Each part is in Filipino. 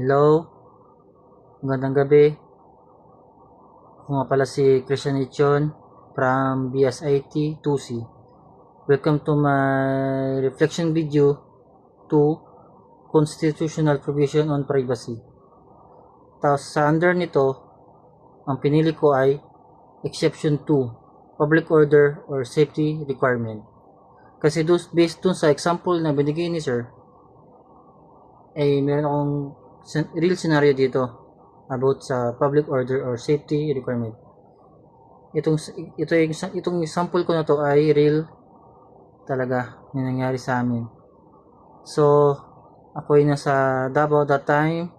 Hello, magandang gabi. Ako nga pala si Christian Ichon from BSIT 2C. Welcome to my reflection video to Constitutional Provision on Privacy. Tapos sa under nito, ang pinili ko ay Exception 2, Public Order or Safety Requirement. Kasi based dun sa example na binigay ni Sir, ay meron akong real scenario dito about sa public order or safety requirement. Itong example ko na to ay real talaga na nangyari sa amin. So, ako ay nasa Davao that time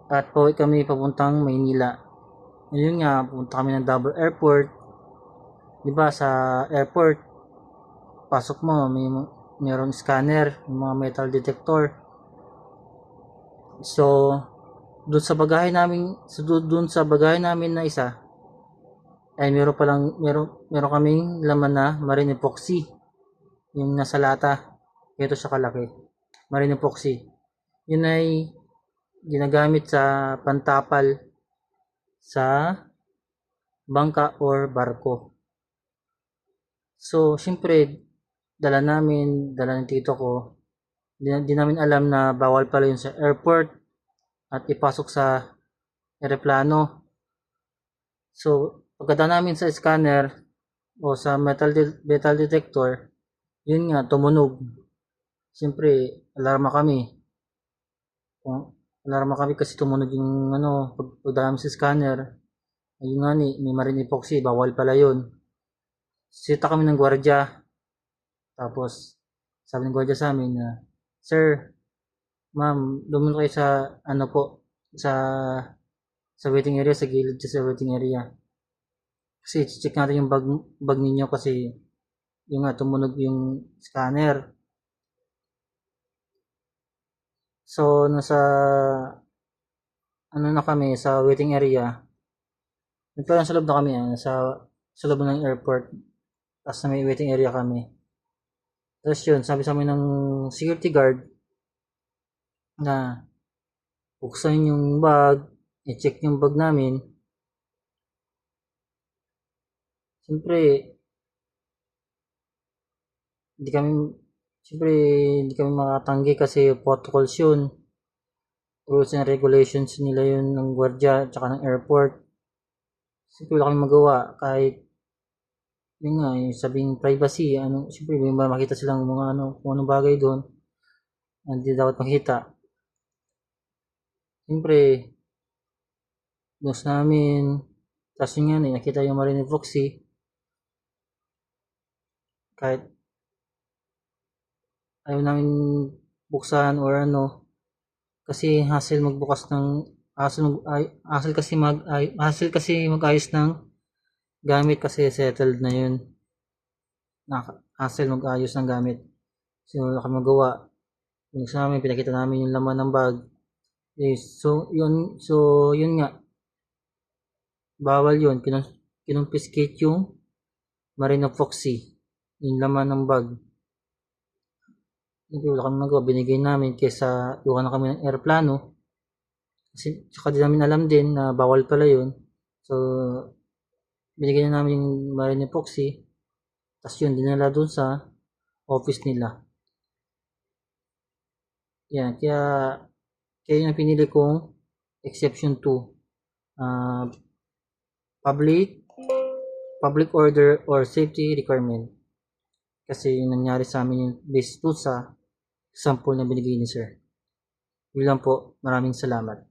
at pauwi kami papuntang Maynila. Ngayon nga, pupunta kami ng Davao Airport. Diba sa airport, pasok mo, mayroong scanner, yung mga metal detector. So, doon sa bagahe namin na isa ay meron kaming laman na marine epoxy, yung nasa lata, ito siya kalaki, marine epoxy. Yun ay ginagamit sa pantapal sa bangka or barko. So, syempre dala ng tito ko, di namin alam na bawal pala yun sa airport at ipasok sa eroplano. So, pagkada namin sa scanner o sa metal detector, yun nga, tumunog. Siyempre, alarma kami. Alarma kami kasi tumunog yung pagdala namin sa scanner. Ayun nga may marine epoxy, bawal pala yun. Sita kami ng gwardiya. Tapos, sabi ng gwardiya sa amin na, Sir, ma'am, lumunod kayo sa sa waiting area, sa gilid sa waiting area. Kasi check natin yung bag ninyo kasi yung nga tumunog yung scanner. So nasa na kami sa waiting area. Parang sa loob na kami, sa loob ng airport. Tapos na may waiting area kami. Tapos yun, sabi sa amin ng security guard na buksan yung bag, i-check yung bag namin. Siyempre, hindi kami makatanggi kasi protocols yun. Rules and regulations nila yun ng gwardiya at ng airport. Siyempre wala kami magawa kahit yun nga, sabing privacy, siyempre may makita silang mga kung anong bagay doon hindi dapat makita. Siyempre, news namin, tapos yun nga, nakita yung marine epoxy, kahit ayaw namin buksan or kasi hassle magbukas ng hassle kasi mag-ayos ng gamit kasi settled na yun. Hassle mag-ayos ng gamit. So, wala kami magawa. Yung sa amin, pinakita namin yung laman ng bag. So, yun nga. Bawal yun. Kinumpiskate yung marine epoxy. Yung laman ng bag. Hindi, wala kami magawa. Binigay namin kesa iwan na kami ng aeroplano. Kasi tsaka di namin alam din na bawal pala yun. So, binigay na namin yung marine epoxy. Tapos yun, dinala dun sa office nila. Yan, kaya yung pinili kong exception 2. Public order or safety requirement. Kasi yung nangyari sa amin yung based sa sample na binigay ni Sir. Yun lang po. Maraming salamat.